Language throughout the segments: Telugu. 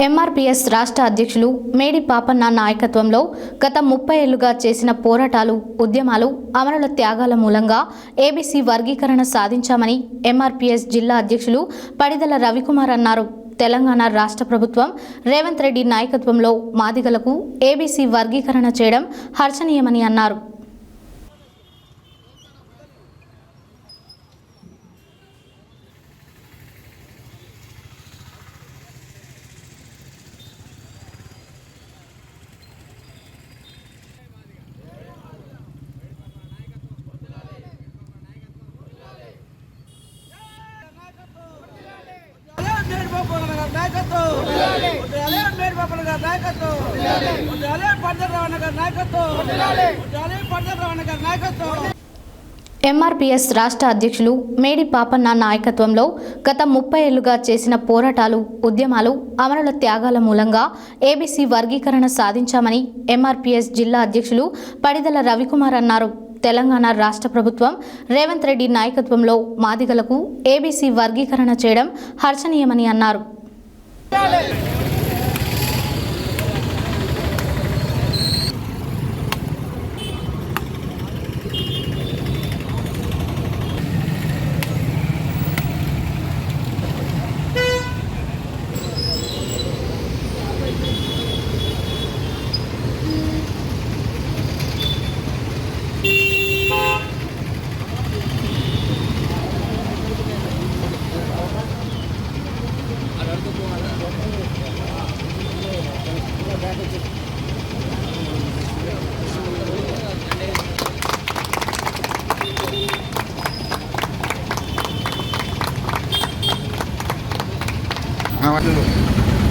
ఎంఆర్పీఎస్ రాష్ట్ర అధ్యక్షులు మేడి పాపన్న నాయకత్వంలో గత 30 ఏళ్లుగా చేసిన పోరాటాలు, ఉద్యమాలు, అమరుల త్యాగాల మూలంగా ఏబీసీ వర్గీకరణ సాధించామని ఎంఆర్పీఎస్ జిల్లా అధ్యక్షులు పడిదల రవికుమార్ అన్నారు. తెలంగాణ రాష్ట్ర ప్రభుత్వం రేవంత్ రెడ్డి నాయకత్వంలో మాదిగలకు ఏబీసీ వర్గీకరణ చేయడం హర్షణీయమని అన్నారు. ఎంఆర్పీఎస్ రాష్ట్ర అధ్యక్షులు మేడి పాపన్న నాయకత్వంలో గత 30 ఏళ్లుగా చేసిన పోరాటాలు, ఉద్యమాలు, అమరుల త్యాగాల మూలంగా ఏబీసీ వర్గీకరణ సాధించామని ఎంఆర్పీఎస్ జిల్లా అధ్యక్షులు పడిదల రవికుమార్ అన్నారు. తెలంగాణ రాష్ట్ర ప్రభుత్వం రేవంత్ రెడ్డి నాయకత్వంలో మాదిగలకు ఏబీసీ వర్గీకరణ చేయడం హర్షణీయమని అన్నారు.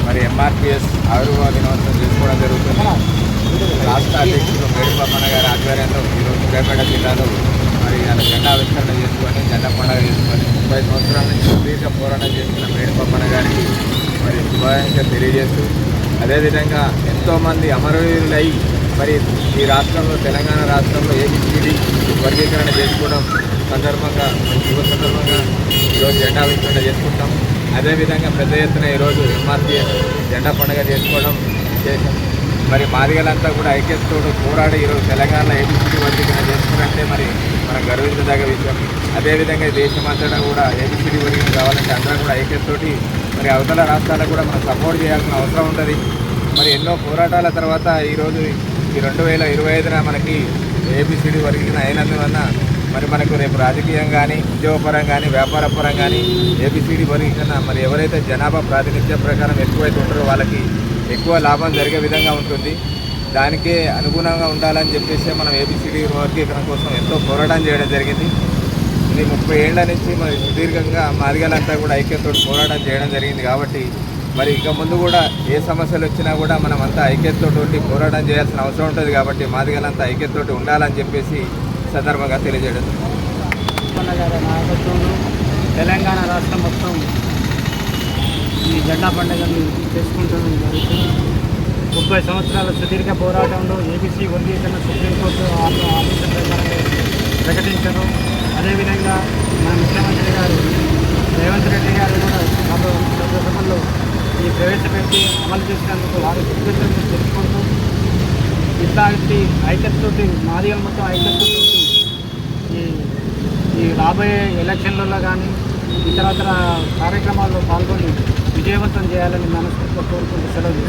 మరి ఎంఆర్పీఎస్ ఆవిర్భావ దినోత్సవం చేసుకోవడం జరుగుతుంది. రాష్ట్ర అధ్యక్షుడు మేడి పాపన్న గారి ఆధ్వర్యంలో ఈరోజు సూర్యాపేట జిల్లాలో మరి జెండా ఆవిష్కరణ చేసుకొని జెండా పండుగ చేసుకొని 30 సంవత్సరాల నుంచి సుదీర్ఘ పోరాటం చేస్తున్న మేడి పాపన్న గారికి మరి శుభాకాంక్షలు తెలియజేస్తూ, అదేవిధంగా ఎంతోమంది అమరవీరులై మరి ఈ రాష్ట్రంలో తెలంగాణ రాష్ట్రంలో ఏబీసీడీ వర్గీకరణ చేసుకోవడం సందర్భంగా శుభ సందర్భంగా ఈరోజు జెండా ఆవిష్కరణ చేసుకుంటాం. అదేవిధంగా పెద్ద ఎత్తున ఈరోజు ఎంఆర్పీఎస్ జెండా పండుగ చేసుకోవడం విశేషం. మరి మాదిగలంతా కూడా ఐక్యతతో పోరాడి ఈరోజు తెలంగాణలో ఏబీసీడీ వర్గీకరణ చేసుకున్నట్టే మరి మనం గర్వించదగ్గ విషయం. అదేవిధంగా దేశమంతటా కూడా ఏబీసీడీ వర్గీకరణ కావాలంటే అందరం కూడా ఐక్యతతోటి మరి అవతల రాష్ట్రాలకు కూడా మనం సపోర్ట్ చేయాల్సిన అవసరం ఉంటుంది. మరి ఎన్నో పోరాటాల తర్వాత ఈరోజు ఈ 2025న మనకి ఏబీసీడీ వర్గీకరణ అయినందువలన మరి మనకు రేపు రాజకీయం కానీ, ఉద్యోగపరం కానీ, వ్యాపారపరం కానీ ఏబీసీడీ వర్గీకరణ మరి ఎవరైతే జనాభా ప్రాతినిధ్యం ప్రకారం ఎక్కువైతే ఉంటారో వాళ్ళకి ఎక్కువ లాభం జరిగే విధంగా ఉంటుంది. దానికే అనుగుణంగా ఉండాలని చెప్పేసి మనం ఏబీసీడీ వర్గీకరణ కోసం ఎంతో పోరాటం చేయడం జరిగింది. ఇది 30 ఏళ్ల నుంచి మరి సుదీర్ఘంగా మాదిగలంతా కూడా ఐక్యతతో పోరాటం చేయడం జరిగింది. కాబట్టి మరి ఇక ముందు కూడా ఏ సమస్యలు వచ్చినా కూడా మనం అంతా ఐక్యతతోటి పోరాటం చేయాల్సిన అవసరం ఉంటుంది. కాబట్టి మాదిగలంతా ఐక్యతతోటి ఉండాలని చెప్పేసి సందర్భంగా తెలియజేయడం. నాయకత్వంలో తెలంగాణ రాష్ట్రం మొత్తం ఈ జెండా పండుగను చేసుకుంటడం జరుగుతుంది. 30 సంవత్సరాల సుదీర్ఘ పోరాటంలో ఏబీసీ వర్గీకరణ సుప్రీంకోర్టు ఆదేశం ప్రకారంగా ప్రకటించారు. అదేవిధంగా మన ముఖ్యమంత్రి గారు రేవంత్ రెడ్డి గారు కూడా సభలో ఈ ప్రవేశపెట్టి అమలు చేసినందుకు వారి కృతజ్ఞతలు తెలుసుకుంటూ ఇట్లాంటి ఐక్యతతోటి మాదిగల మొత్తం ఐక్యతతోటి ఈ రాబోయే ఎలక్షన్లలో కానీ ఇతరత్ర కార్యక్రమాల్లో పాల్గొని విజయవంతం చేయాలని మనస్ఫూర్తిగా కోరుకుంటూ సెలవు.